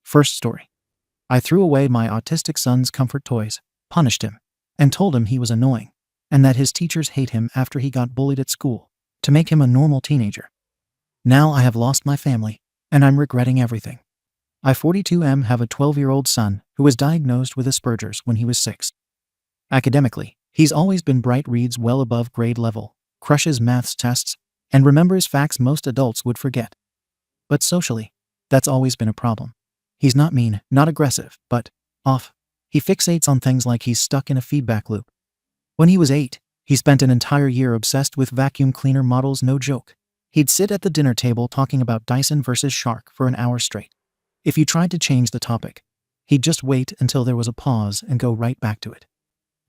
First story. I threw away my autistic son's comfort toys, punished him, and told him he was annoying, and that his teachers hate him after he got bullied at school, to make him a normal teenager. Now I have lost my family, and I'm regretting everything. I 42M have a 12-year-old son who was diagnosed with Asperger's when he was 6. Academically, he's always been bright, reads well above grade level, crushes maths tests, and remembers facts most adults would forget. But socially, that's always been a problem. He's not mean, not aggressive, but off. He fixates on things like he's stuck in a feedback loop. When he was 8, he spent an entire year obsessed with vacuum cleaner models, no joke. He'd sit at the dinner table talking about Dyson versus Shark for an hour straight. If you tried to change the topic, he'd just wait until there was a pause and go right back to it.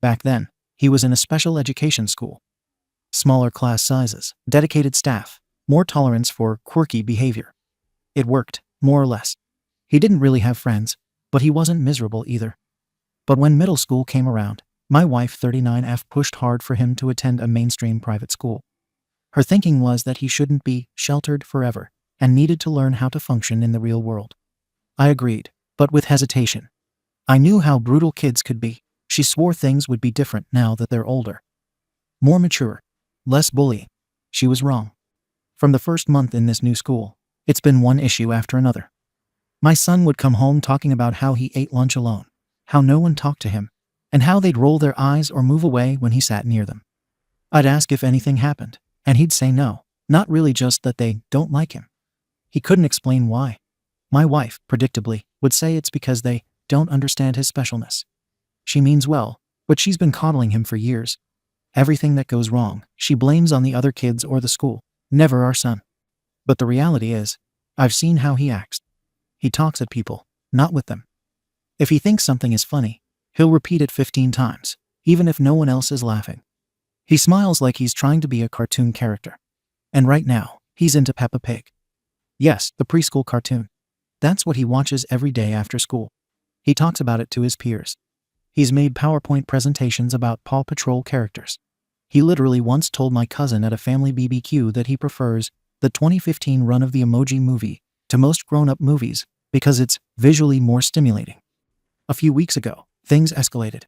Back then, he was in a special education school. Smaller class sizes, dedicated staff, more tolerance for quirky behavior. It worked, more or less. He didn't really have friends, but he wasn't miserable either. But when middle school came around, my wife 39F pushed hard for him to attend a mainstream private school. Her thinking was that he shouldn't be sheltered forever and needed to learn how to function in the real world. I agreed, but with hesitation. I knew how brutal kids could be. She swore things would be different now that they're older. More mature, less bullying. She was wrong. From the first month in this new school, it's been one issue after another. My son would come home talking about how he ate lunch alone, how no one talked to him, and how they'd roll their eyes or move away when he sat near them. I'd ask if anything happened, and he'd say no, not really, just that they don't like him. He couldn't explain why. My wife, predictably, would say it's because they don't understand his specialness. She means well, but she's been coddling him for years. Everything that goes wrong, she blames on the other kids or the school, never our son. But the reality is, I've seen how he acts. He talks at people, not with them. If he thinks something is funny, he'll repeat it 15 times, even if no one else is laughing. He smiles like he's trying to be a cartoon character. And right now, he's into Peppa Pig. Yes, the preschool cartoon. That's what he watches every day after school. He talks about it to his peers. He's made PowerPoint presentations about Paw Patrol characters. He literally once told my cousin at a family BBQ that he prefers the 2015 run of the Emoji Movie to most grown-up movies because it's visually more stimulating. A few weeks ago, things escalated.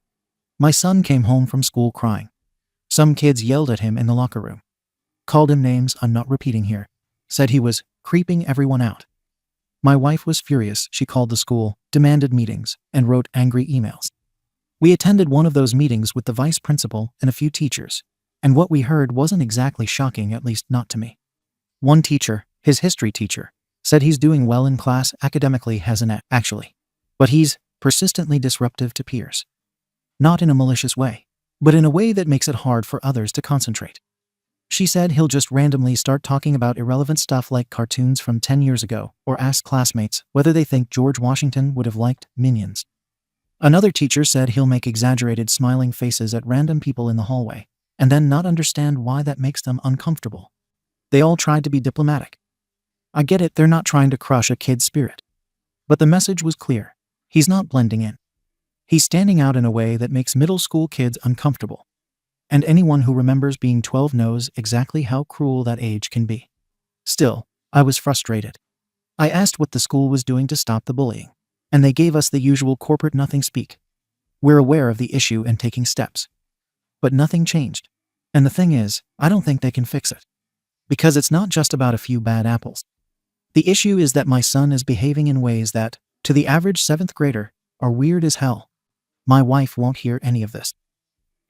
My son came home from school crying. Some kids yelled at him in the locker room. Called him names I'm not repeating here. Said he was creeping everyone out. My wife was furious. She called the school, demanded meetings, and wrote angry emails. We attended one of those meetings with the vice principal and a few teachers, and what we heard wasn't exactly shocking, at least not to me. One teacher, his history teacher, said he's doing well in class academically, has an A, actually. But he's persistently disruptive to peers. Not in a malicious way, but in a way that makes it hard for others to concentrate. She said he'll just randomly start talking about irrelevant stuff like cartoons from 10 years ago, or ask classmates whether they think George Washington would have liked Minions. Another teacher said he'll make exaggerated smiling faces at random people in the hallway, and then not understand why that makes them uncomfortable. They all tried to be diplomatic. I get it, they're not trying to crush a kid's spirit. But the message was clear. He's not blending in. He's standing out in a way that makes middle school kids uncomfortable. And anyone who remembers being 12 knows exactly how cruel that age can be. Still, I was frustrated. I asked what the school was doing to stop the bullying, and they gave us the usual corporate nothing speak. We're aware of the issue and taking steps. But nothing changed. And the thing is, I don't think they can fix it. Because it's not just about a few bad apples. The issue is that my son is behaving in ways that, to the average 7th grader, are weird as hell. My wife won't hear any of this.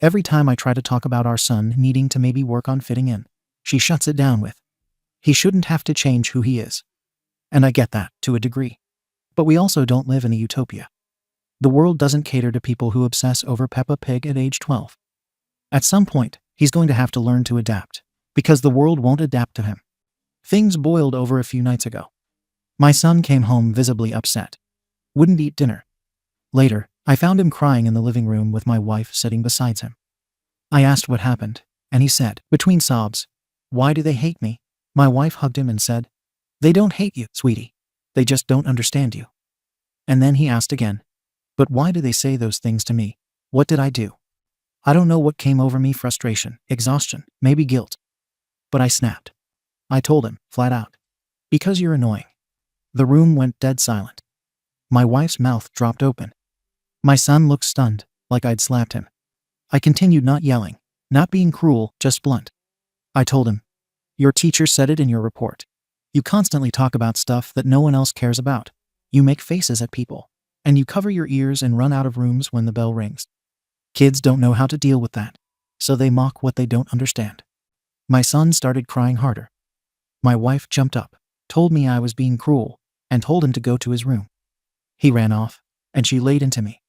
Every time I try to talk about our son needing to maybe work on fitting in, she shuts it down with, he shouldn't have to change who he is. And I get that, to a degree. But we also don't live in a utopia. The world doesn't cater to people who obsess over Peppa Pig at age 12. At some point, he's going to have to learn to adapt, because the world won't adapt to him. Things boiled over a few nights ago. My son came home visibly upset. Wouldn't eat dinner. Later, I found him crying in the living room with my wife sitting beside him. I asked what happened, and he said, between sobs, "Why do they hate me?" My wife hugged him and said, "They don't hate you, sweetie. They just don't understand you." And then he asked again, "But why do they say those things to me? What did I do?" I don't know what came over me, frustration, exhaustion, maybe guilt. But I snapped. I told him, flat out, "Because you're annoying." The room went dead silent. My wife's mouth dropped open. My son looked stunned, like I'd slapped him. I continued, not yelling, not being cruel, just blunt. I told him, "Your teacher said it in your report. You constantly talk about stuff that no one else cares about. You make faces at people. And you cover your ears and run out of rooms when the bell rings. Kids don't know how to deal with that. So they mock what they don't understand." My son started crying harder. My wife jumped up, told me I was being cruel, and told him to go to his room. He ran off, and she laid into me,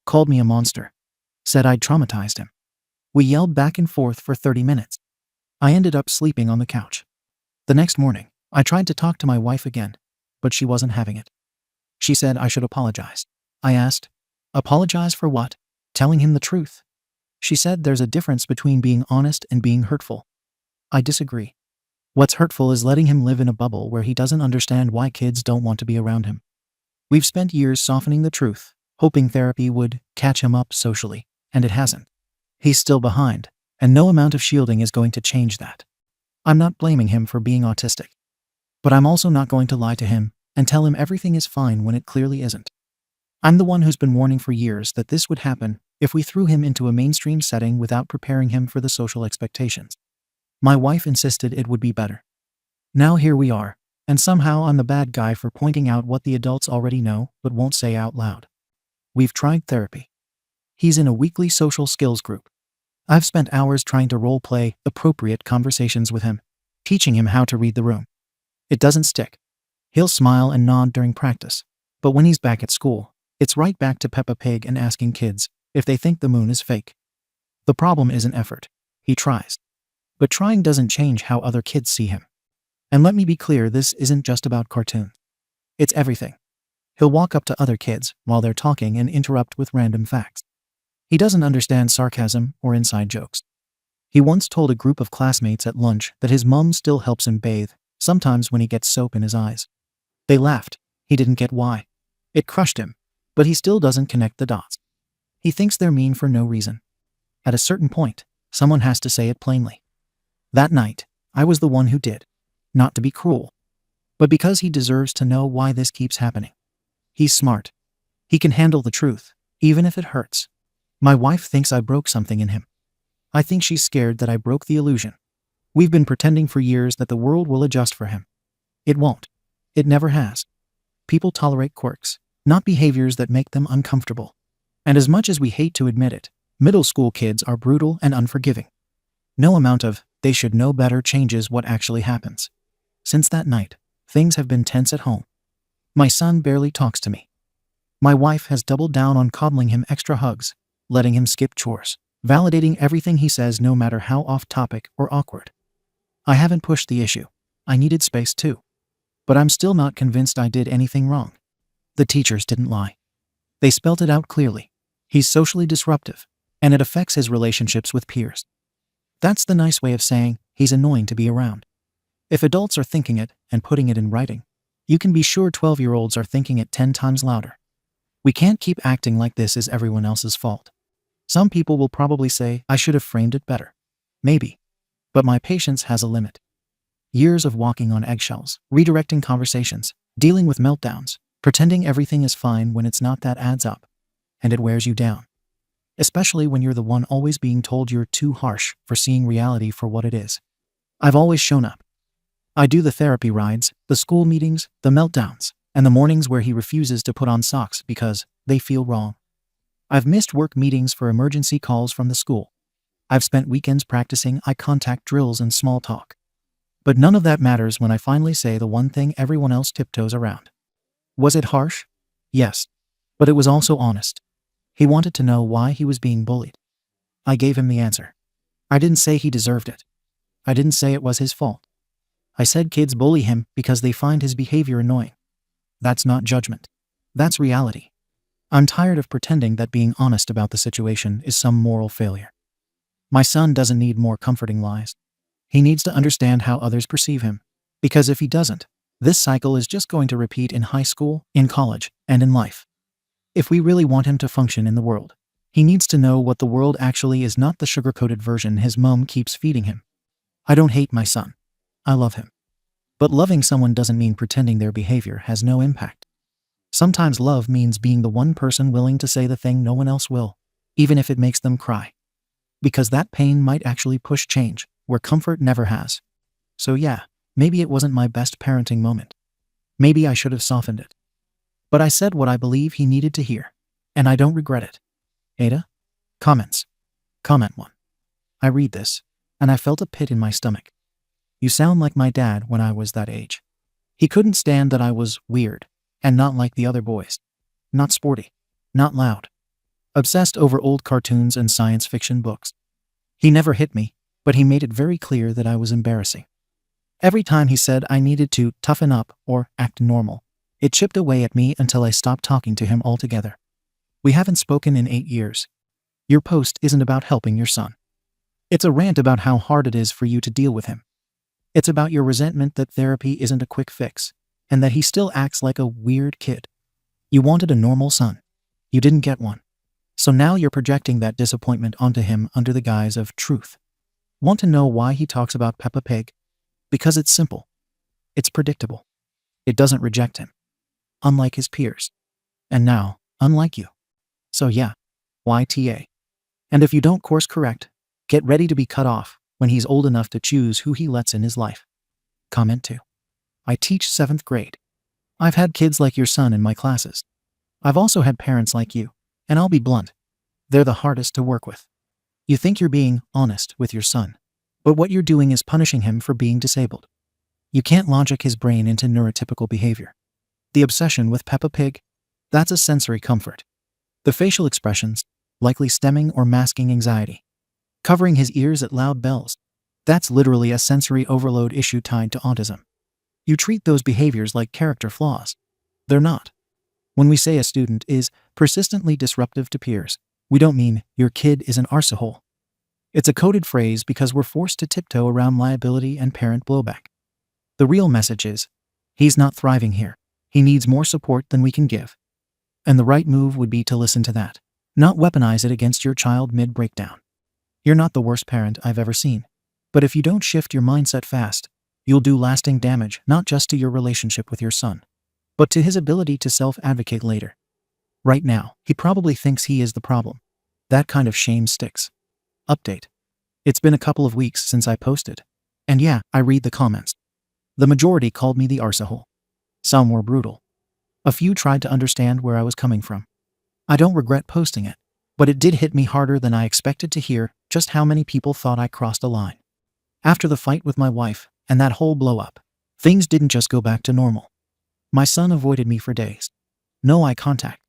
called me a monster, said I'd traumatized him. We yelled back and forth for 30 minutes. I ended up sleeping on the couch. The next morning, I tried to talk to my wife again, but she wasn't having it. She said I should apologize. I asked, "Apologize for what?" "Telling him the truth." She said there's a difference between being honest and being hurtful. I disagree. What's hurtful is letting him live in a bubble where he doesn't understand why kids don't want to be around him. We've spent years softening the truth, hoping therapy would catch him up socially, and it hasn't. He's still behind, and no amount of shielding is going to change that. I'm not blaming him for being autistic. But I'm also not going to lie to him and tell him everything is fine when it clearly isn't. I'm the one who's been warning for years that this would happen if we threw him into a mainstream setting without preparing him for the social expectations. My wife insisted it would be better. Now here we are, and somehow I'm the bad guy for pointing out what the adults already know but won't say out loud. We've tried therapy. He's in a weekly social skills group. I've spent hours trying to role-play appropriate conversations with him, teaching him how to read the room. It doesn't stick. He'll smile and nod during practice, but when he's back at school, it's right back to Peppa Pig and asking kids if they think the moon is fake. The problem isn't effort. He tries. But trying doesn't change how other kids see him. And let me be clear, this isn't just about cartoons. It's everything. He'll walk up to other kids while they're talking and interrupt with random facts. He doesn't understand sarcasm or inside jokes. He once told a group of classmates at lunch that his mom still helps him bathe, sometimes when he gets soap in his eyes. They laughed. He didn't get why. It crushed him, but he still doesn't connect the dots. He thinks they're mean for no reason. At a certain point, someone has to say it plainly. That night, I was the one who did. Not to be cruel, but because he deserves to know why this keeps happening. He's smart. He can handle the truth, even if it hurts. My wife thinks I broke something in him. I think she's scared that I broke the illusion. We've been pretending for years that the world will adjust for him. It won't. It never has. People tolerate quirks, not behaviors that make them uncomfortable. And as much as we hate to admit it, middle school kids are brutal and unforgiving. No amount of "they should know better" changes what actually happens. Since that night, things have been tense at home. My son barely talks to me. My wife has doubled down on coddling him extra hugs, letting him skip chores, validating everything he says no matter how off-topic or awkward. I haven't pushed the issue. I needed space too. But I'm still not convinced I did anything wrong. The teachers didn't lie. They spelt it out clearly. He's socially disruptive, and it affects his relationships with peers. That's the nice way of saying he's annoying to be around. If adults are thinking it and putting it in writing, you can be sure 12-year-olds are thinking it 10 times louder. We can't keep acting like this is everyone else's fault. Some people will probably say I should have framed it better. Maybe. But my patience has a limit. Years of walking on eggshells, redirecting conversations, dealing with meltdowns, pretending everything is fine when it's not, that adds up. And it wears you down. Especially when you're the one always being told you're too harsh for seeing reality for what it is. I've always shown up. I do the therapy rides, the school meetings, the meltdowns, and the mornings where he refuses to put on socks because they feel wrong. I've missed work meetings for emergency calls from the school. I've spent weekends practicing eye contact drills and small talk. But none of that matters when I finally say the one thing everyone else tiptoes around. Was it harsh? Yes. But it was also honest. He wanted to know why he was being bullied. I gave him the answer. I didn't say he deserved it. I didn't say it was his fault. I said kids bully him because they find his behavior annoying. That's not judgment. That's reality. I'm tired of pretending that being honest about the situation is some moral failure. My son doesn't need more comforting lies. He needs to understand how others perceive him. Because if he doesn't, this cycle is just going to repeat in high school, in college, and in life. If we really want him to function in the world, he needs to know what the world actually is, not the sugar-coated version his mom keeps feeding him. I don't hate my son. I love him. But loving someone doesn't mean pretending their behavior has no impact. Sometimes love means being the one person willing to say the thing no one else will, even if it makes them cry. Because that pain might actually push change where comfort never has. So yeah, maybe it wasn't my best parenting moment. Maybe I should have softened it. But I said what I believe he needed to hear, and I don't regret it. Ada? Comments. Comment 1. I read this, and I felt a pit in my stomach. You sound like my dad when I was that age. He couldn't stand that I was weird, and not like the other boys. Not sporty. Not loud. Obsessed over old cartoons and science fiction books. He never hit me, but he made it very clear that I was embarrassing. Every time he said I needed to toughen up or act normal, it chipped away at me until I stopped talking to him altogether. We haven't spoken in 8 years. Your post isn't about helping your son. It's a rant about how hard it is for you to deal with him. It's about your resentment that therapy isn't a quick fix, and that he still acts like a weird kid. You wanted a normal son. You didn't get one. So now you're projecting that disappointment onto him under the guise of truth. Want to know why he talks about Peppa Pig? Because it's simple. It's predictable. It doesn't reject him. Unlike his peers. And now, unlike you. So yeah, YTA. And if you don't course correct, get ready to be cut off when he's old enough to choose who he lets in his life. Comment 2. I teach 7th grade. I've had kids like your son in my classes. I've also had parents like you, and I'll be blunt. They're the hardest to work with. You think you're being honest with your son, but what you're doing is punishing him for being disabled. You can't logic his brain into neurotypical behavior. The obsession with Peppa Pig? That's a sensory comfort. The facial expressions, likely stemming or masking anxiety. Covering his ears at loud bells. That's literally a sensory overload issue tied to autism. You treat those behaviors like character flaws. They're not. When we say a student is persistently disruptive to peers, we don't mean your kid is an arsehole. It's a coded phrase because we're forced to tiptoe around liability and parent blowback. The real message is, he's not thriving here. He needs more support than we can give. And the right move would be to listen to that, not weaponize it against your child mid-breakdown. You're not the worst parent I've ever seen. But if you don't shift your mindset fast, you'll do lasting damage not just to your relationship with your son, but to his ability to self-advocate later. Right now, he probably thinks he is the problem. That kind of shame sticks. Update. It's been a couple of weeks since I posted. And yeah, I read the comments. The majority called me the arsehole. Some were brutal. A few tried to understand where I was coming from. I don't regret posting it, but it did hit me harder than I expected to hear just how many people thought I crossed a line. After the fight with my wife and that whole blow-up, things didn't just go back to normal. My son avoided me for days. No eye contact.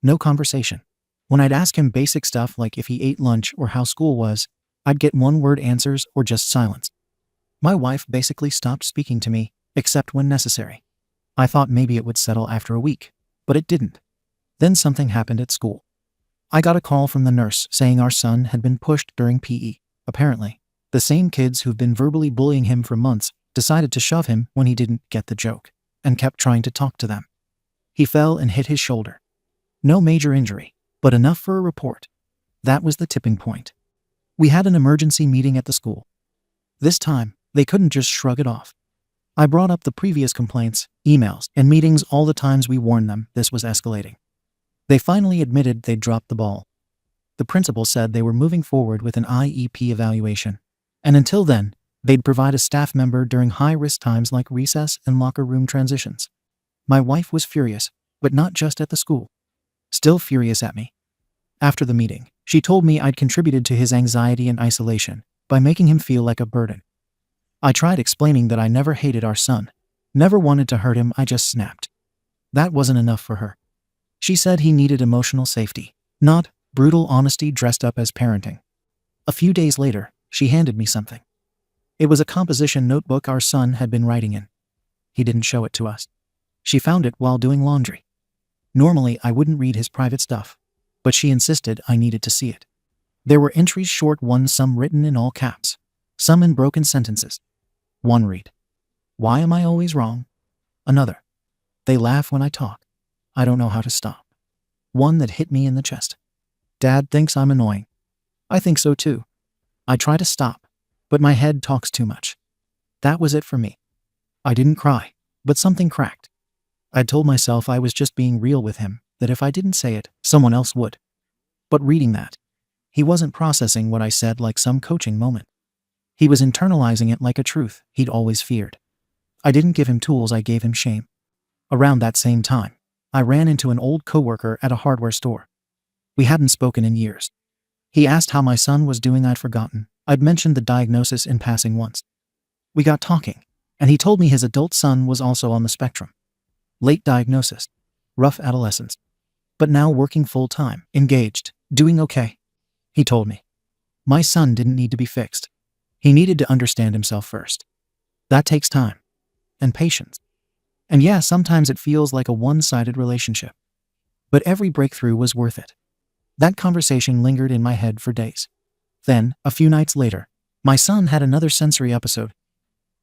No conversation. When I'd ask him basic stuff like if he ate lunch or how school was, I'd get one-word answers or just silence. My wife basically stopped speaking to me, except when necessary. I thought maybe it would settle after a week, but it didn't. Then something happened at school. I got a call from the nurse saying our son had been pushed during PE. Apparently, the same kids who've been verbally bullying him for months decided to shove him when he didn't get the joke, and kept trying to talk to them. He fell and hit his shoulder. No major injury, but enough for a report. That was the tipping point. We had an emergency meeting at the school. This time, they couldn't just shrug it off. I brought up the previous complaints, emails, and meetings all the times we warned them this was escalating. They finally admitted they'd dropped the ball. The principal said they were moving forward with an IEP evaluation, and until then, they'd provide a staff member during high-risk times like recess and locker room transitions. My wife was furious, but not just at the school. Still furious at me. After the meeting, she told me I'd contributed to his anxiety and isolation by making him feel like a burden. I tried explaining that I never hated our son, never wanted to hurt him, I just snapped. That wasn't enough for her. She said he needed emotional safety, not brutal honesty dressed up as parenting. A few days later, she handed me something. It was a composition notebook our son had been writing in. He didn't show it to us. She found it while doing laundry. Normally, I wouldn't read his private stuff, but she insisted I needed to see it. There were entries, short ones, some written in all caps, some in broken sentences. One read, "Why am I always wrong?" Another, "They laugh when I talk. I don't know how to stop." One that hit me in the chest. "Dad thinks I'm annoying. I think so too. I try to stop, but my head talks too much." That was it for me. I didn't cry, but something cracked. I'd told myself I was just being real with him, that if I didn't say it, someone else would. But reading that, he wasn't processing what I said like some coaching moment. He was internalizing it like a truth he'd always feared. I didn't give him tools, I gave him shame. Around that same time, I ran into an old coworker at a hardware store. We hadn't spoken in years. He asked how my son was doing. I'd forgotten. I'd mentioned the diagnosis in passing once. We got talking, and he told me his adult son was also on the spectrum. Late diagnosis, rough adolescence, but now working full-time, engaged, doing okay. He told me, my son didn't need to be fixed. He needed to understand himself first. That takes time and patience. And yeah, sometimes it feels like a one-sided relationship. But every breakthrough was worth it. That conversation lingered in my head for days. Then, a few nights later, my son had another sensory episode.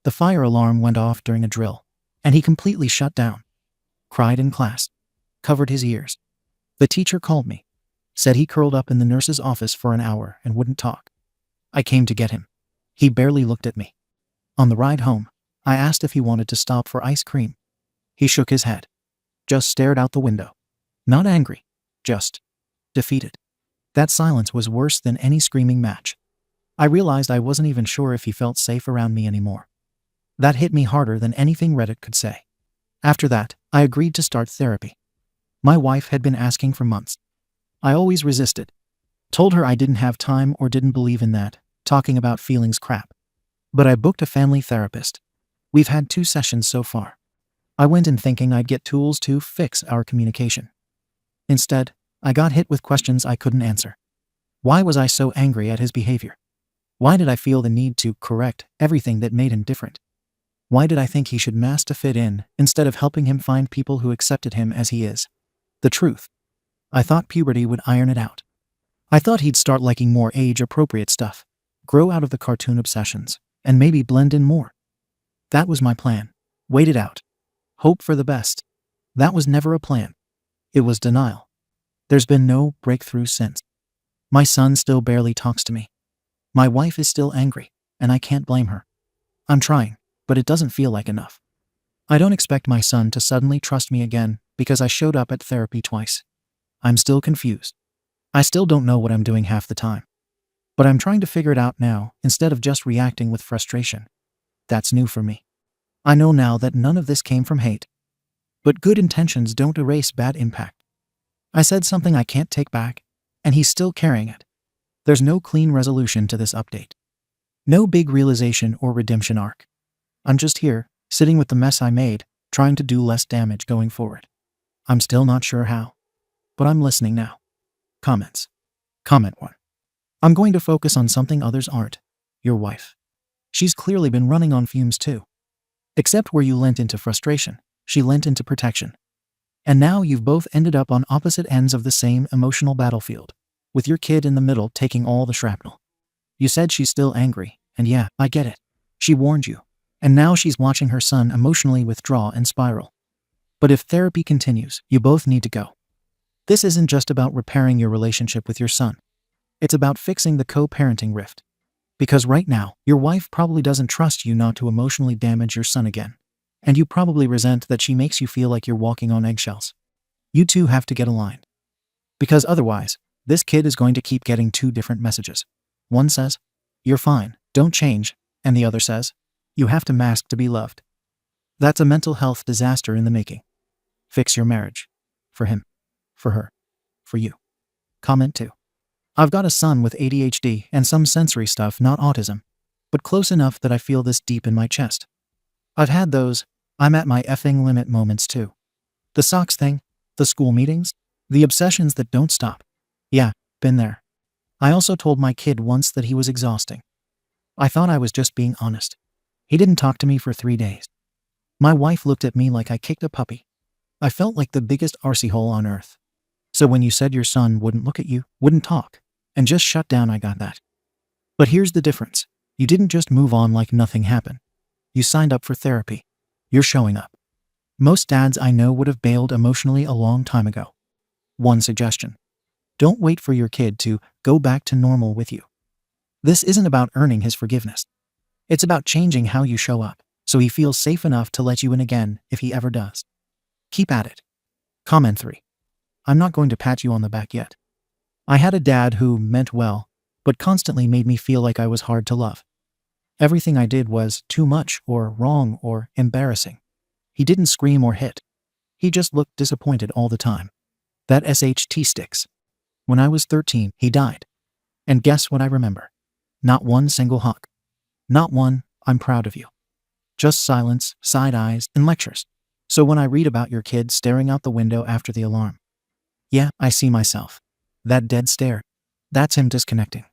The fire alarm went off during a drill, and he completely shut down. Cried in class. Covered his ears. The teacher called me. Said he curled up in the nurse's office for an hour and wouldn't talk. I came to get him. He barely looked at me. On the ride home, I asked if he wanted to stop for ice cream. He shook his head. Just stared out the window. Not angry. Just defeated. That silence was worse than any screaming match. I realized I wasn't even sure if he felt safe around me anymore. That hit me harder than anything Reddit could say. After that, I agreed to start therapy. My wife had been asking for months. I always resisted. Told her I didn't have time or didn't believe in that, talking about feelings crap. But I booked a family therapist. We've had 2 sessions so far. I went in thinking I'd get tools to fix our communication. Instead, I got hit with questions I couldn't answer. Why was I so angry at his behavior? Why did I feel the need to correct everything that made him different? Why did I think he should mask to fit in instead of helping him find people who accepted him as he is? The truth. I thought puberty would iron it out. I thought he'd start liking more age-appropriate stuff, grow out of the cartoon obsessions, and maybe blend in more. That was my plan. Wait it out. Hope for the best. That was never a plan. It was denial. There's been no breakthrough since. My son still barely talks to me. My wife is still angry, and I can't blame her. I'm trying, but it doesn't feel like enough. I don't expect my son to suddenly trust me again because I showed up at therapy twice. I'm still confused. I still don't know what I'm doing half the time. But I'm trying to figure it out now instead of just reacting with frustration. That's new for me. I know now that none of this came from hate. But good intentions don't erase bad impact. I said something I can't take back, and he's still carrying it. There's no clean resolution to this update. No big realization or redemption arc. I'm just here, sitting with the mess I made, trying to do less damage going forward. I'm still not sure how. But I'm listening now. Comments. Comment 1. I'm going to focus on something others aren't. Your wife. She's clearly been running on fumes too. Except where you lent into frustration, she lent into protection. And now you've both ended up on opposite ends of the same emotional battlefield, with your kid in the middle taking all the shrapnel. You said she's still angry, and yeah, I get it. She warned you. And now she's watching her son emotionally withdraw and spiral. But if therapy continues, you both need to go. This isn't just about repairing your relationship with your son. It's about fixing the co-parenting rift. Because right now, your wife probably doesn't trust you not to emotionally damage your son again. And you probably resent that she makes you feel like you're walking on eggshells. You two have to get aligned. Because otherwise, this kid is going to keep getting 2 different messages. One says, "You're fine, don't change," and the other says, "You have to mask to be loved." That's a mental health disaster in the making. Fix your marriage. For him. For her. For you. Comment 2. I've got a son with ADHD and some sensory stuff, not autism, but close enough that I feel this deep in my chest. I've had those "I'm at my effing limit" moments too. The socks thing, the school meetings, the obsessions that don't stop. Yeah, been there. I also told my kid once that he was exhausting. I thought I was just being honest. He didn't talk to me for 3 days. My wife looked at me like I kicked a puppy. I felt like the biggest arsehole on earth. So when you said your son wouldn't look at you, wouldn't talk, and just shut down, I got that. But here's the difference. You didn't just move on like nothing happened. You signed up for therapy. You're showing up. Most dads I know would have bailed emotionally a long time ago. One suggestion. Don't wait for your kid to go back to normal with you. This isn't about earning his forgiveness. It's about changing how you show up, so he feels safe enough to let you in again if he ever does. Keep at it. Comment 3. I'm not going to pat you on the back yet. I had a dad who meant well, but constantly made me feel like I was hard to love. Everything I did was too much or wrong or embarrassing. He didn't scream or hit. He just looked disappointed all the time. That SHT sticks. When I was 13, he died. And guess what I remember? Not one single hug. Not one, I'm proud of you. Just silence, side eyes, and lectures. So when I read about your kid staring out the window after the alarm, yeah, I see myself. That dead stare. That's him disconnecting.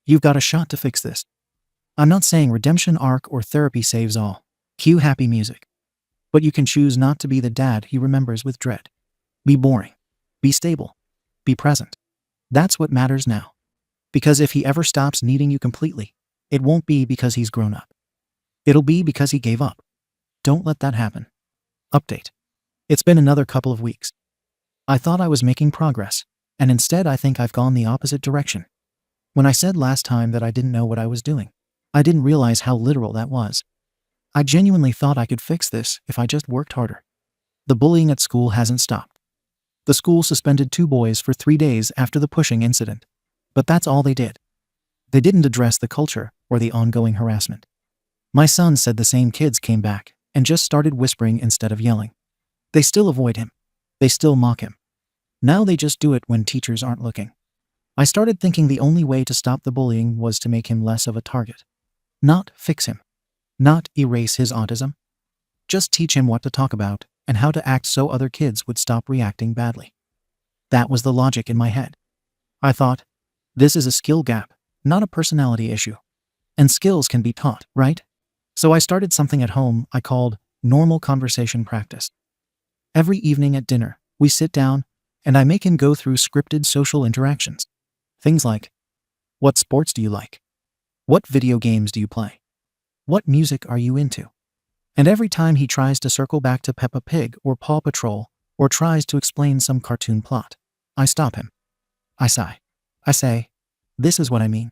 You've got a shot to fix this. I'm not saying redemption arc or therapy saves all. Cue happy music. But you can choose not to be the dad he remembers with dread. Be boring. Be stable. Be present. That's what matters now. Because if he ever stops needing you completely, it won't be because he's grown up. It'll be because he gave up. Don't let that happen. Update. It's been another couple of weeks. I thought I was making progress, and instead I think I've gone the opposite direction. When I said last time that I didn't know what I was doing, I didn't realize how literal that was. I genuinely thought I could fix this if I just worked harder. The bullying at school hasn't stopped. The school suspended 2 boys for 3 days after the pushing incident. But that's all they did. They didn't address the culture or the ongoing harassment. My son said the same kids came back and just started whispering instead of yelling. They still avoid him. They still mock him. Now they just do it when teachers aren't looking. I started thinking the only way to stop the bullying was to make him less of a target. Not fix him. Not erase his autism. Just teach him what to talk about and how to act so other kids would stop reacting badly. That was the logic in my head. I thought, this is a skill gap, not a personality issue. And skills can be taught, right? So I started something at home I called normal conversation practice. Every evening at dinner, we sit down, and I make him go through scripted social interactions. Things like, what sports do you like? What video games do you play? What music are you into? And every time he tries to circle back to Peppa Pig or Paw Patrol, or tries to explain some cartoon plot, I stop him. I sigh. I say, this is what I mean.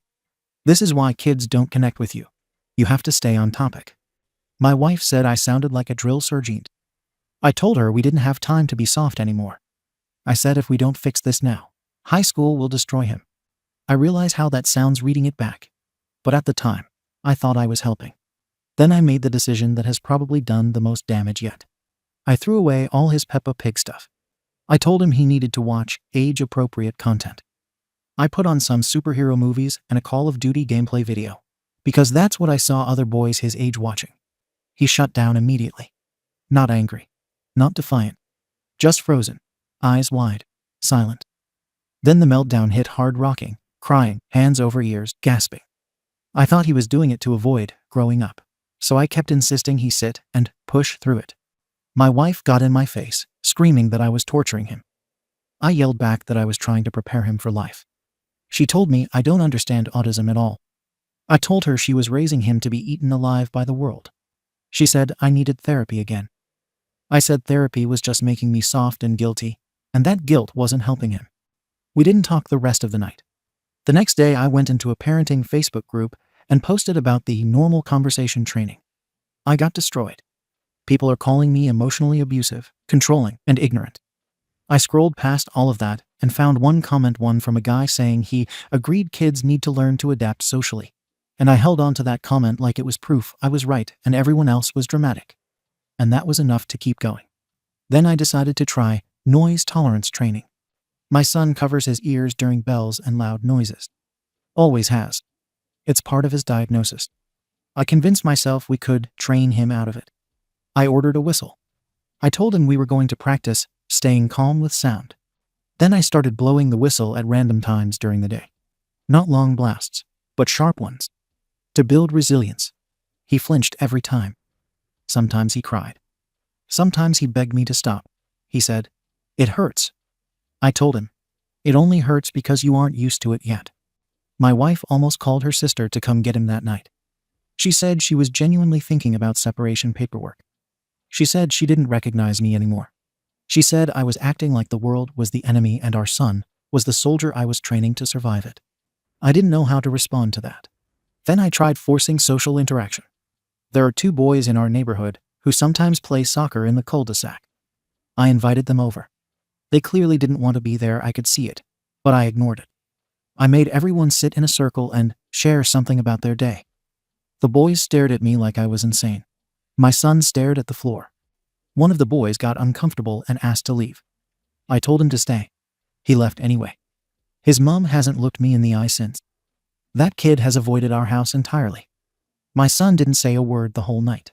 This is why kids don't connect with you. You have to stay on topic. My wife said I sounded like a drill sergeant. I told her we didn't have time to be soft anymore. I said if we don't fix this now, high school will destroy him. I realize how that sounds reading it back. But at the time, I thought I was helping. Then I made the decision that has probably done the most damage yet. I threw away all his Peppa Pig stuff. I told him he needed to watch age-appropriate content. I put on some superhero movies and a Call of Duty gameplay video, because that's what I saw other boys his age watching. He shut down immediately. Not angry. Not defiant. Just frozen. Eyes wide. Silent. Then the meltdown hit hard, rocking, crying, hands over ears, gasping. I thought he was doing it to avoid growing up, so I kept insisting he sit and push through it. My wife got in my face, screaming that I was torturing him. I yelled back that I was trying to prepare him for life. She told me I don't understand autism at all. I told her she was raising him to be eaten alive by the world. She said I needed therapy again. I said therapy was just making me soft and guilty, and that guilt wasn't helping him. We didn't talk the rest of the night. The next day I went into a parenting Facebook group and posted about the normal conversation training. I got destroyed. People are calling me emotionally abusive, controlling, and ignorant. I scrolled past all of that and found one from a guy saying he agreed kids need to learn to adapt socially. And I held on to that comment like it was proof I was right and everyone else was dramatic. And that was enough to keep going. Then I decided to try noise tolerance training. My son covers his ears during bells and loud noises. Always has. It's part of his diagnosis. I convinced myself we could train him out of it. I ordered a whistle. I told him we were going to practice staying calm with sound. Then I started blowing the whistle at random times during the day. Not long blasts, but sharp ones. To build resilience. He flinched every time. Sometimes he cried. Sometimes he begged me to stop. He said, "It hurts." I told him, "It only hurts because you aren't used to it yet." My wife almost called her sister to come get him that night. She said she was genuinely thinking about separation paperwork. She said she didn't recognize me anymore. She said I was acting like the world was the enemy and our son was the soldier I was training to survive it. I didn't know how to respond to that. Then I tried forcing social interaction. There are 2 boys in our neighborhood who sometimes play soccer in the cul-de-sac. I invited them over. They clearly didn't want to be there, I could see it, but I ignored it. I made everyone sit in a circle and share something about their day. The boys stared at me like I was insane. My son stared at the floor. One of the boys got uncomfortable and asked to leave. I told him to stay. He left anyway. His mom hasn't looked me in the eye since. That kid has avoided our house entirely. My son didn't say a word the whole night.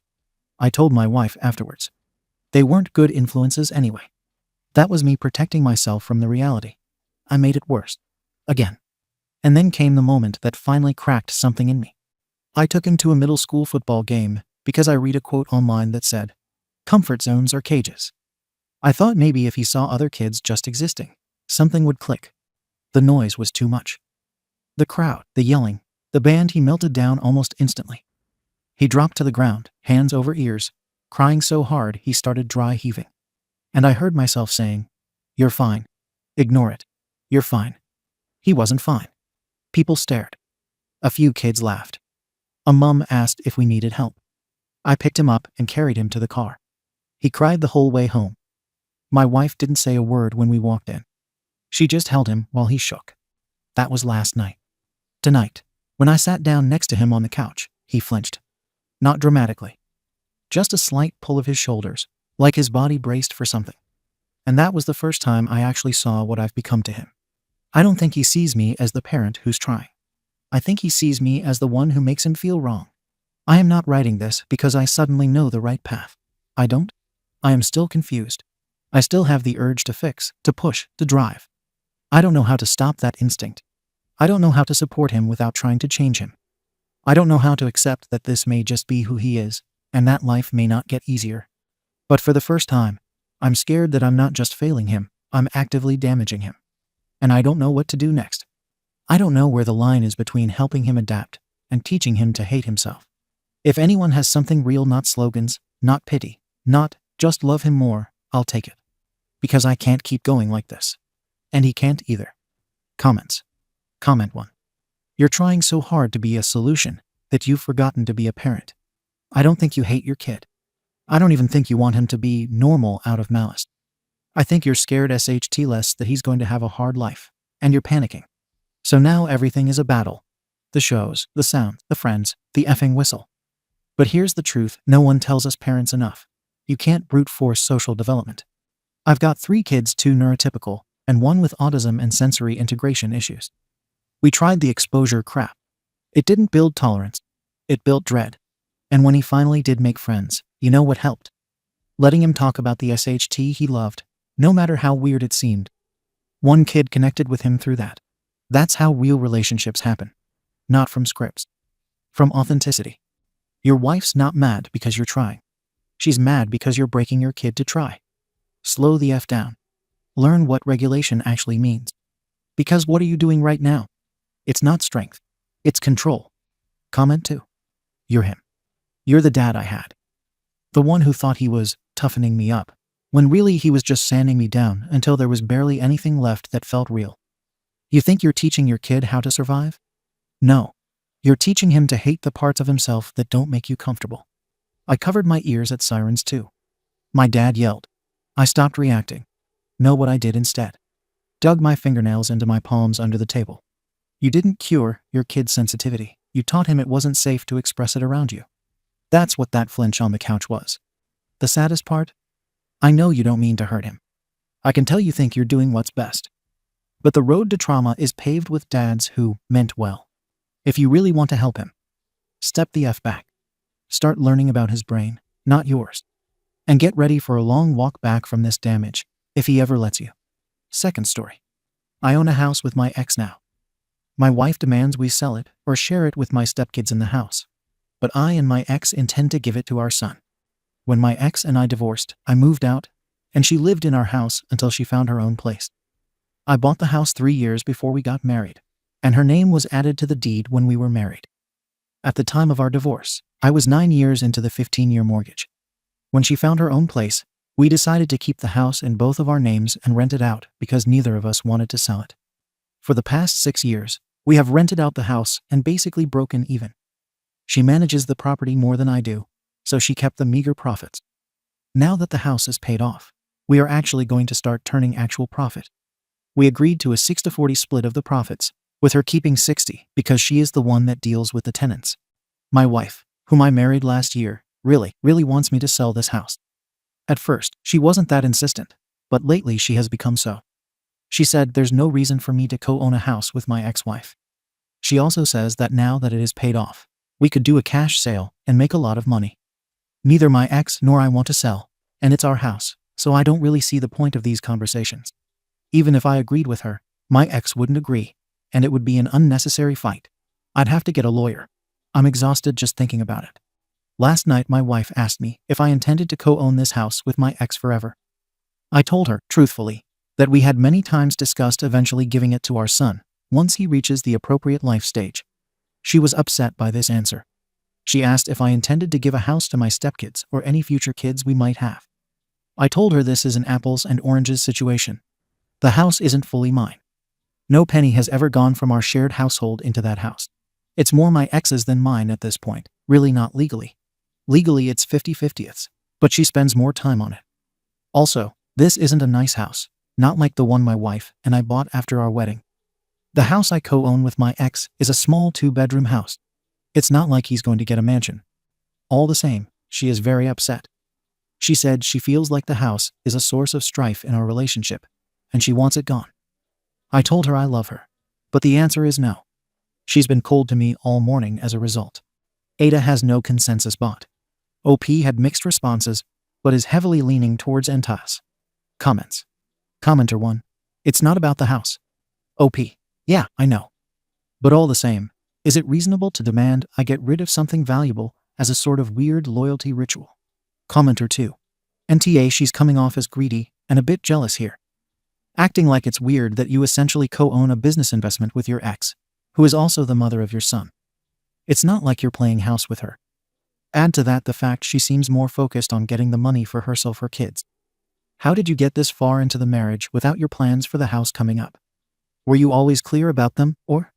I told my wife afterwards. They weren't good influences anyway. That was me protecting myself from the reality. I made it worse. Again. And then came the moment that finally cracked something in me. I took him to a middle school football game because I read a quote online that said, "Comfort zones are cages." I thought maybe if he saw other kids just existing, something would click. The noise was too much. The crowd, the yelling, the band. He melted down almost instantly. He dropped to the ground, hands over ears, crying so hard he started dry heaving. And I heard myself saying, "You're fine. Ignore it. You're fine." He wasn't fine. People stared. A few kids laughed. A mom asked if we needed help. I picked him up and carried him to the car. He cried the whole way home. My wife didn't say a word when we walked in. She just held him while he shook. That was last night. Tonight, when I sat down next to him on the couch, he flinched. Not dramatically. Just a slight pull of his shoulders, like his body braced for something. And that was the first time I actually saw what I've become to him. I don't think he sees me as the parent who's trying. I think he sees me as the one who makes him feel wrong. I am not writing this because I suddenly know the right path. I don't. I am still confused. I still have the urge to fix, to push, to drive. I don't know how to stop that instinct. I don't know how to support him without trying to change him. I don't know how to accept that this may just be who he is, and that life may not get easier. But for the first time, I'm scared that I'm not just failing him, I'm actively damaging him. And I don't know what to do next. I don't know where the line is between helping him adapt and teaching him to hate himself. If anyone has something real, not slogans, not pity, not just love him more, I'll take it. Because I can't keep going like this. And he can't either. Comments. Comment 1. You're trying so hard to be a solution that you've forgotten to be a parent. I don't think you hate your kid. I don't even think you want him to be normal out of malice. I think you're scared less that he's going to have a hard life, and you're panicking. So now everything is a battle. The shows, the sound, the friends, the effing whistle. But here's the truth no one tells us parents enough. You can't brute force social development. I've got 3 kids, 2 neurotypical, and 1 with autism and sensory integration issues. We tried the exposure crap. It didn't build tolerance. It built dread. And when he finally did make friends, you know what helped? Letting him talk about the SHT he loved, no matter how weird it seemed. 1 kid connected with him through that. That's how real relationships happen. Not from scripts. From authenticity. Your wife's not mad because you're trying. She's mad because you're breaking your kid to try. Slow the F down. Learn what regulation actually means. Because what are you doing right now? It's not strength. It's control. Comment 2. You're him. You're the dad I had. The one who thought he was toughening me up, when really he was just sanding me down until there was barely anything left that felt real. You think you're teaching your kid how to survive? No. You're teaching him to hate the parts of himself that don't make you comfortable. I covered my ears at sirens too. My dad yelled. I stopped reacting. Know what I did instead? Dug my fingernails into my palms under the table. You didn't cure your kid's sensitivity. You taught him it wasn't safe to express it around you. That's what that flinch on the couch was. The saddest part? I know you don't mean to hurt him. I can tell you think you're doing what's best. But the road to trauma is paved with dads who meant well. If you really want to help him, step the F back. Start learning about his brain, not yours. And get ready for a long walk back from this damage, if he ever lets you. Second story. I own a house with my ex now. My wife demands we sell it or share it with my stepkids in the house. But I and my ex intend to give it to our son. When my ex and I divorced, I moved out, and she lived in our house until she found her own place. I bought the house 3 years before we got married, and her name was added to the deed when we were married. At the time of our divorce, I was 9 years into the 15-year mortgage. When she found her own place, we decided to keep the house in both of our names and rent it out because neither of us wanted to sell it. For the past 6 years, we have rented out the house and basically broken even. She manages the property more than I do, so she kept the meager profits. Now that the house is paid off, We are actually going to start turning actual profit. We agreed to a 60-40 split of the profits, with her keeping 60 because she is the one that deals with the tenants. My wife, whom I married last year, really wants me to sell this house. At first, she wasn't that insistent, but lately she has become so. She said there's no reason for me to co-own a house with my ex-wife. She also says that now that it is paid off, we could do a cash sale and make a lot of money. Neither my ex nor I want to sell, and it's our house, so I don't really see the point of these conversations. Even if I agreed with her, my ex wouldn't agree, and it would be an unnecessary fight. I'd have to get a lawyer. I'm exhausted just thinking about it. Last night my wife asked me if I intended to co-own this house with my ex forever. I told her, truthfully, that we had many times discussed eventually giving it to our son once he reaches the appropriate life stage. She was upset by this answer. She asked if I intended to give a house to my stepkids or any future kids we might have. I told her this is an apples and oranges situation. The house isn't fully mine. No penny has ever gone from our shared household into that house. It's more my ex's than mine at this point, really not legally. Legally it's 50-50ths, but she spends more time on it. Also, this isn't a nice house, not like the one my wife and I bought after our wedding. The house I co-own with my ex is a small 2-bedroom house. It's not like he's going to get a mansion. All the same, she is very upset. She said she feels like the house is a source of strife in our relationship, and she wants it gone. I told her I love her, but the answer is no. She's been cold to me all morning as a result. Ada has no consensus bot. OP had mixed responses, but is heavily leaning towards Entas. Comments. Commenter 1. It's not about the house. OP. Yeah, I know. But all the same, is it reasonable to demand I get rid of something valuable as a sort of weird loyalty ritual? Commenter 2. NTA, she's coming off as greedy and a bit jealous here. Acting like it's weird that you essentially co-own a business investment with your ex, who is also the mother of your son. It's not like you're playing house with her. Add to that the fact she seems more focused on getting the money for herself or kids. How did you get this far into the marriage without your plans for the house coming up? Were you always clear about them, or?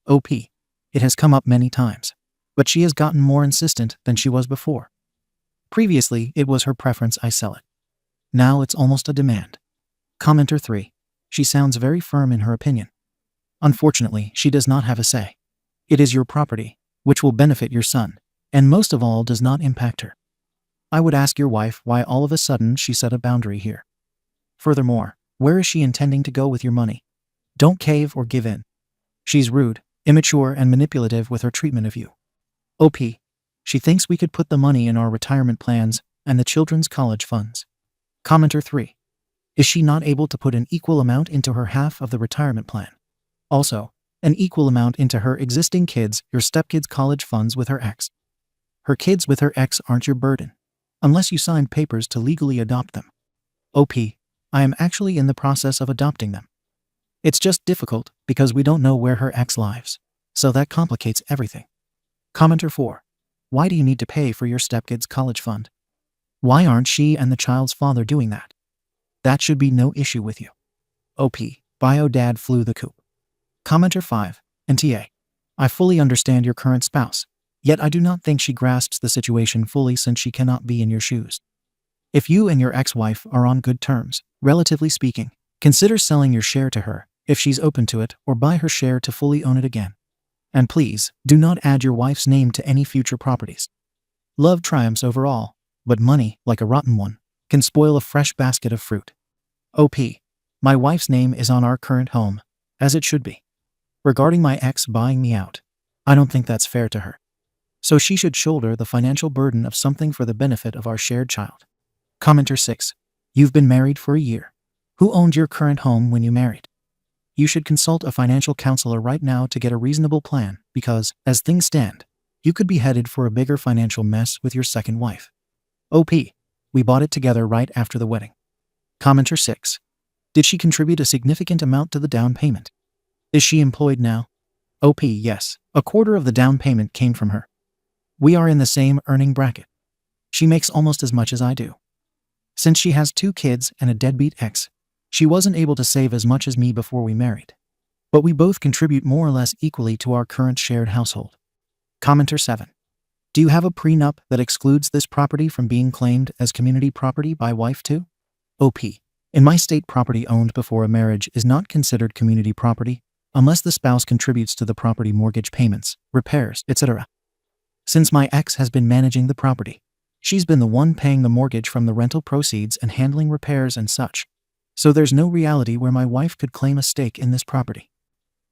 OP. It has come up many times, but she has gotten more insistent than she was before. Previously, it was her preference I sell it. Now it's almost a demand. Commenter 3. She sounds very firm in her opinion. Unfortunately, she does not have a say. It is your property, which will benefit your son, and most of all does not impact her. I would ask your wife why all of a sudden she set a boundary here. Furthermore, where is she intending to go with your money? Don't cave or give in. She's rude, immature, and manipulative with her treatment of you. OP. She thinks we could put the money in our retirement plans and the children's college funds. Commenter 3. Is she not able to put an equal amount into her half of the retirement plan? Also, an equal amount into her existing kids, your stepkids' college funds with her ex. Her kids with her ex aren't your burden, unless you signed papers to legally adopt them. OP. I am actually in the process of adopting them. It's just difficult because we don't know where her ex lives, so that complicates everything. Commenter 4. Why do you need to pay for your stepkid's college fund? Why aren't she and the child's father doing that? That should be no issue with you. OP. Bio dad flew the coop. Commenter 5. NTA. I fully understand your current spouse, yet I do not think she grasps the situation fully since she cannot be in your shoes. If you and your ex-wife are on good terms, relatively speaking, consider selling your share to her if she's open to it, or buy her share to fully own it again. And please, do not add your wife's name to any future properties. Love triumphs over all, but money, like a rotten one, can spoil a fresh basket of fruit. OP. My wife's name is on our current home, as it should be. Regarding my ex buying me out, I don't think that's fair to her. So she should shoulder the financial burden of something for the benefit of our shared child. Commenter 6. You've been married for a year. Who owned your current home when you married? You should consult a financial counselor right now to get a reasonable plan because, as things stand, you could be headed for a bigger financial mess with your second wife. OP. We bought it together right after the wedding. Commenter 6. Did she contribute a significant amount to the down payment? Is she employed now? OP. Yes. A quarter of the down payment came from her. We are in the same earning bracket. She makes almost as much as I do. Since she has 2 kids and a deadbeat ex, she wasn't able to save as much as me before we married. But we both contribute more or less equally to our current shared household. Commenter 7. Do you have a prenup that excludes this property from being claimed as community property by wife too? OP. In my state, property owned before a marriage is not considered community property unless the spouse contributes to the property mortgage payments, repairs, etc. Since my ex has been managing the property, she's been the one paying the mortgage from the rental proceeds and handling repairs and such. So there's no reality where my wife could claim a stake in this property.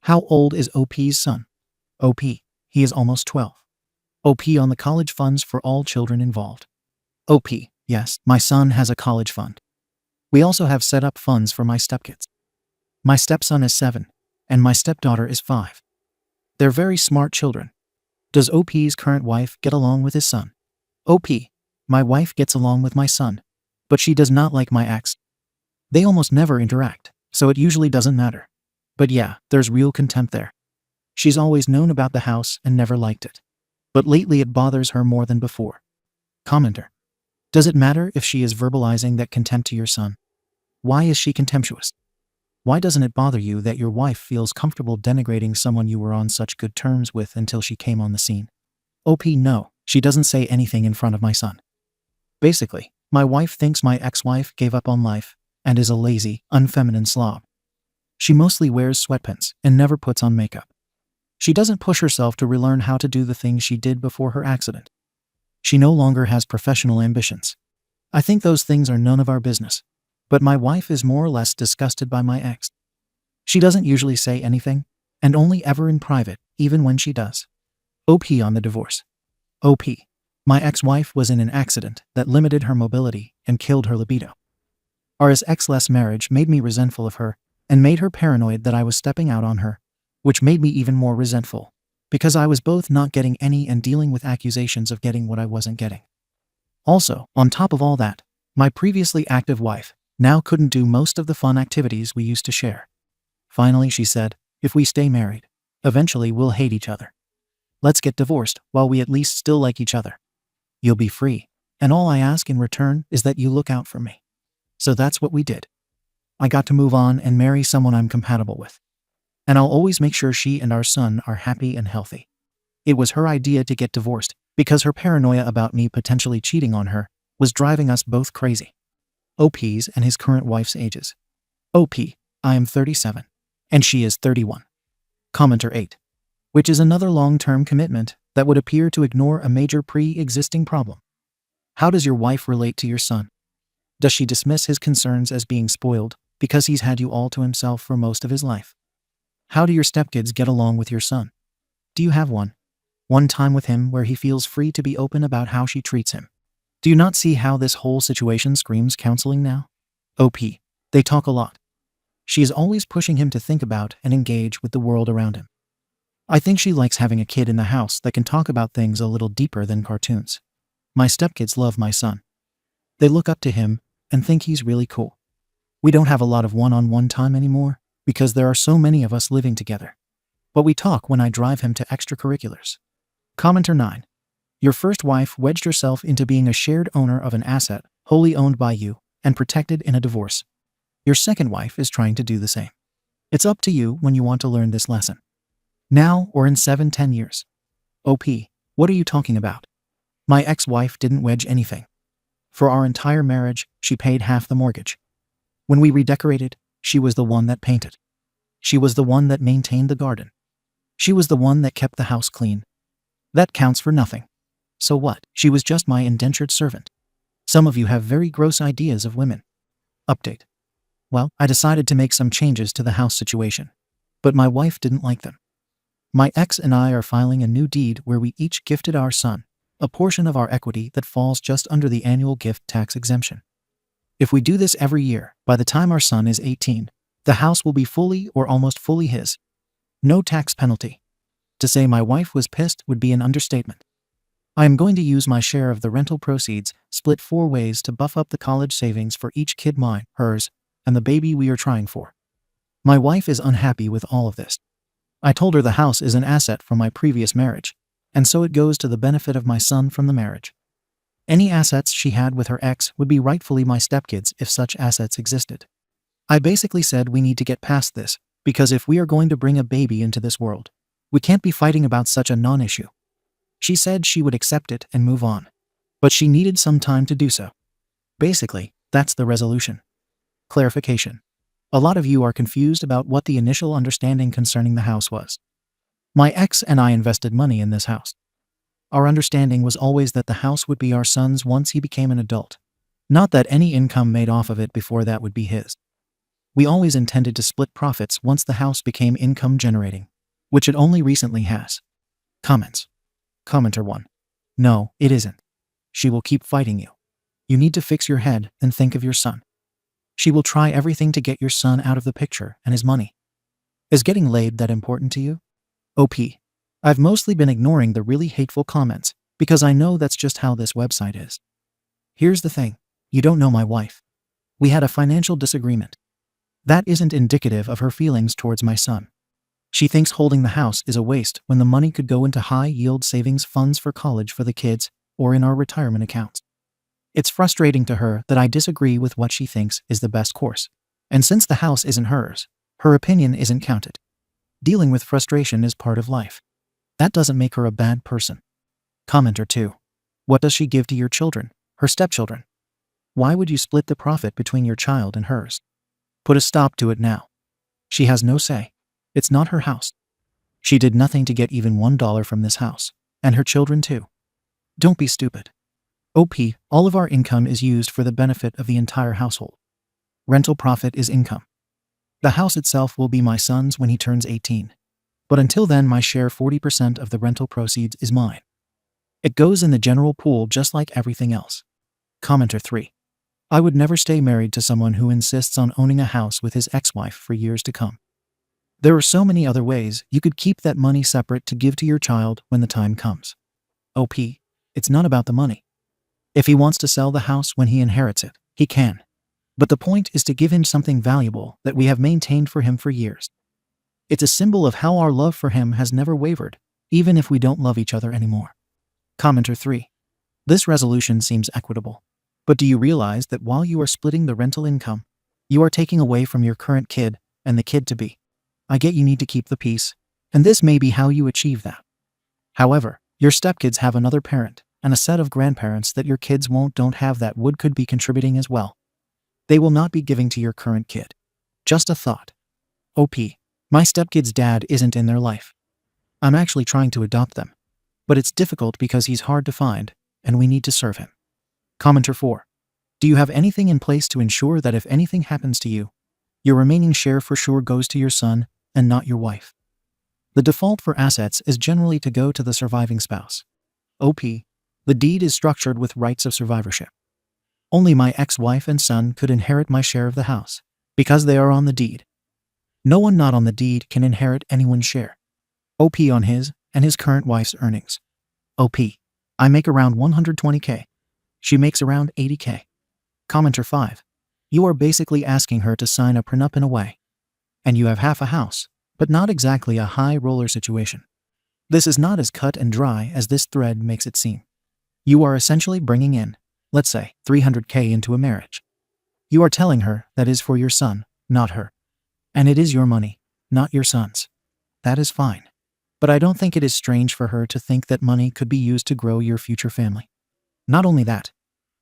How old is OP's son? OP. He is almost 12. OP on the college funds for all children involved. OP. Yes, my son has a college fund. We also have set up funds for my stepkids. My stepson is 7, and my stepdaughter is 5. They're very smart children. Does OP's current wife get along with his son? OP. My wife gets along with my son, but she does not like my ex. They almost never interact, so it usually doesn't matter. But yeah, there's real contempt there. She's always known about the house and never liked it. But lately it bothers her more than before. Commenter. Does it matter if she is verbalizing that contempt to your son? Why is she contemptuous? Why doesn't it bother you that your wife feels comfortable denigrating someone you were on such good terms with until she came on the scene? OP. No, she doesn't say anything in front of my son. Basically, my wife thinks my ex-wife gave up on life and is a lazy, unfeminine slob. She mostly wears sweatpants and never puts on makeup. She doesn't push herself to relearn how to do the things she did before her accident. She no longer has professional ambitions. I think those things are none of our business. But my wife is more or less disgusted by my ex. She doesn't usually say anything, and only ever in private, even when she does. OP on the divorce. OP. My ex-wife was in an accident that limited her mobility and killed her libido. Our ex-less marriage made me resentful of her and made her paranoid that I was stepping out on her, which made me even more resentful, because I was both not getting any and dealing with accusations of getting what I wasn't getting. Also, on top of all that, my previously active wife now couldn't do most of the fun activities we used to share. Finally, she said, if we stay married, eventually we'll hate each other. Let's get divorced while we at least still like each other. You'll be free, and all I ask in return is that you look out for me. So that's what we did. I got to move on and marry someone I'm compatible with. And I'll always make sure she and our son are happy and healthy. It was her idea to get divorced because her paranoia about me potentially cheating on her was driving us both crazy. OP's and his current wife's ages. OP. I am 37, and she is 31. Commenter 8. Which is another long-term commitment that would appear to ignore a major pre-existing problem. How does your wife relate to your son? Does she dismiss his concerns as being spoiled because he's had you all to himself for most of his life? How do your stepkids get along with your son? Do you have one time with him where he feels free to be open about how she treats him? Do you not see how this whole situation screams counseling now? OP. They talk a lot. She is always pushing him to think about and engage with the world around him. I think she likes having a kid in the house that can talk about things a little deeper than cartoons. My stepkids love my son. They look up to him and think he's really cool. We don't have a lot of one-on-one time anymore because there are so many of us living together. But we talk when I drive him to extracurriculars. Commenter 9. Your first wife wedged herself into being a shared owner of an asset wholly owned by you and protected in a divorce. Your second wife is trying to do the same. It's up to you when you want to learn this lesson. Now or in 7-10 years. OP. What are you talking about? My ex-wife didn't wedge anything. For our entire marriage, she paid half the mortgage. When we redecorated, she was the one that painted. She was the one that maintained the garden. She was the one that kept the house clean. That counts for nothing. So what? She was just my indentured servant. Some of you have very gross ideas of women. Update. Well, I decided to make some changes to the house situation, but my wife didn't like them. My ex and I are filing a new deed where we each gifted our son a portion of our equity that falls just under the annual gift tax exemption. If we do this every year, by the time our son is 18, the house will be fully or almost fully his. No tax penalty. To say my wife was pissed would be an understatement. I am going to use my share of the rental proceeds, split 4 ways to buff up the college savings for each kid, mine, hers, and the baby we are trying for. My wife is unhappy with all of this. I told her the house is an asset from my previous marriage, and so it goes to the benefit of my son from the marriage. Any assets she had with her ex would be rightfully my stepkids if such assets existed. I basically said we need to get past this, because if we are going to bring a baby into this world, we can't be fighting about such a non-issue. She said she would accept it and move on, but she needed some time to do so. Basically, that's the resolution. Clarification. A lot of you are confused about what the initial understanding concerning the house was. My ex and I invested money in this house. Our understanding was always that the house would be our son's once he became an adult. Not that any income made off of it before that would be his. We always intended to split profits once the house became income generating, which it only recently has. Comments. Commenter 1. No, it isn't. She will keep fighting you. You need to fix your head and think of your son. She will try everything to get your son out of the picture and his money. Is getting laid that important to you? OP. I've mostly been ignoring the really hateful comments because I know that's just how this website is. Here's the thing. You don't know my wife. We had a financial disagreement. That isn't indicative of her feelings towards my son. She thinks holding the house is a waste when the money could go into high-yield savings funds for college for the kids or in our retirement accounts. It's frustrating to her that I disagree with what she thinks is the best course. And since the house isn't hers, her opinion isn't counted. Dealing with frustration is part of life. That doesn't make her a bad person. Commenter 2. What does she give to your children, her stepchildren? Why would you split the profit between your child and hers? Put a stop to it now. She has no say. It's not her house. She did nothing to get even $1 from this house, and her children too. Don't be stupid. OP, all of our income is used for the benefit of the entire household. Rental profit is income. The house itself will be my son's when he turns 18. But until then, my share 40% of the rental proceeds is mine. It goes in the general pool just like everything else. Commenter 3. I would never stay married to someone who insists on owning a house with his ex-wife for years to come. There are so many other ways you could keep that money separate to give to your child when the time comes. OP, it's not about the money. If he wants to sell the house when he inherits it, he can. But the point is to give him something valuable that we have maintained for him for years. It's a symbol of how our love for him has never wavered, even if we don't love each other anymore. Commenter 3. This resolution seems equitable. But do you realize that while you are splitting the rental income, you are taking away from your current kid and the kid-to-be? I get you need to keep the peace, and this may be how you achieve that. However, your stepkids have another parent and a set of grandparents that your kids don't have that could be contributing as well. They will not be giving to your current kid. Just a thought. OP. My stepkid's dad isn't in their life. I'm actually trying to adopt them. But it's difficult because he's hard to find, and we need to serve him. Commenter 4. Do you have anything in place to ensure that if anything happens to you, your remaining share for sure goes to your son and not your wife? The default for assets is generally to go to the surviving spouse. OP. The deed is structured with rights of survivorship. Only my ex-wife and son could inherit my share of the house, because they are on the deed. No one not on the deed can inherit anyone's share. OP on his and his current wife's earnings. OP. I make around $120K. She makes around $80K. Commenter 5. You are basically asking her to sign a prenup in a way. And you have half a house, but not exactly a high roller situation. This is not as cut and dry as this thread makes it seem. You are essentially bringing in, let's say, $300K into a marriage. You are telling her that is for your son, not her. And it is your money, not your son's. That is fine. But I don't think it is strange for her to think that money could be used to grow your future family. Not only that,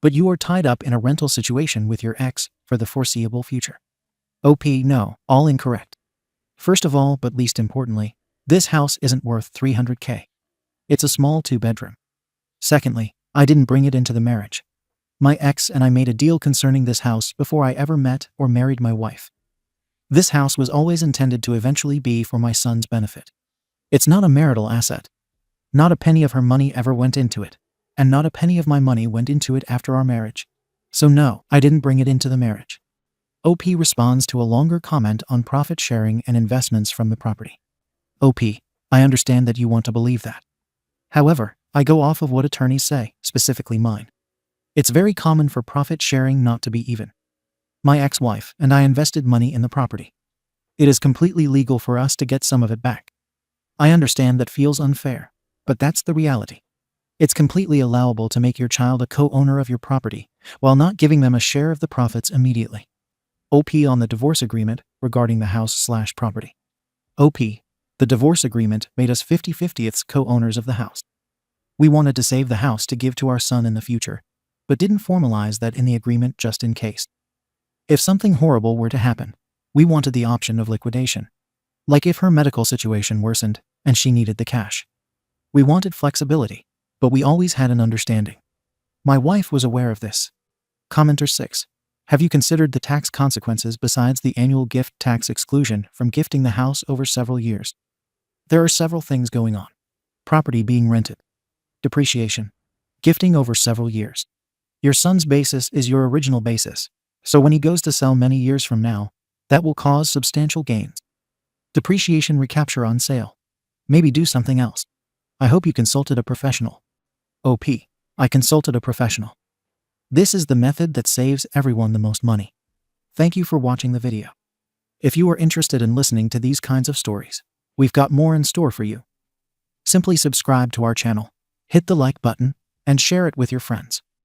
but you are tied up in a rental situation with your ex for the foreseeable future. OP, no, all incorrect. First of all, but least importantly, this house isn't worth $300K. It's a small 2-bedroom. Secondly, I didn't bring it into the marriage. My ex and I made a deal concerning this house before I ever met or married my wife. This house was always intended to eventually be for my son's benefit. It's not a marital asset. Not a penny of her money ever went into it, and not a penny of my money went into it after our marriage. So no, I didn't bring it into the marriage. OP responds to a longer comment on profit sharing and investments from the property. OP, I understand that you want to believe that. However, I go off of what attorneys say, specifically mine. It's very common for profit sharing not to be even. My ex-wife and I invested money in the property. It is completely legal for us to get some of it back. I understand that feels unfair, but that's the reality. It's completely allowable to make your child a co-owner of your property while not giving them a share of the profits immediately. OP on the divorce agreement regarding the house/property. OP, the divorce agreement made us 50/50ths co-owners of the house. We wanted to save the house to give to our son in the future, but didn't formalize that in the agreement just in case. If something horrible were to happen, we wanted the option of liquidation. Like if her medical situation worsened and she needed the cash. We wanted flexibility, but we always had an understanding. My wife was aware of this. Commenter 6. Have you considered the tax consequences besides the annual gift tax exclusion from gifting the house over several years? There are several things going on. Property being rented. Depreciation. Gifting over several years. Your son's basis is your original basis, so when he goes to sell many years from now, that will cause substantial gains. Depreciation recapture on sale. Maybe do something else. I hope you consulted a professional. OP. I consulted a professional. This is the method that saves everyone the most money. Thank you for watching the video. If you are interested in listening to these kinds of stories, we've got more in store for you. Simply subscribe to our channel, hit the like button, and share it with your friends.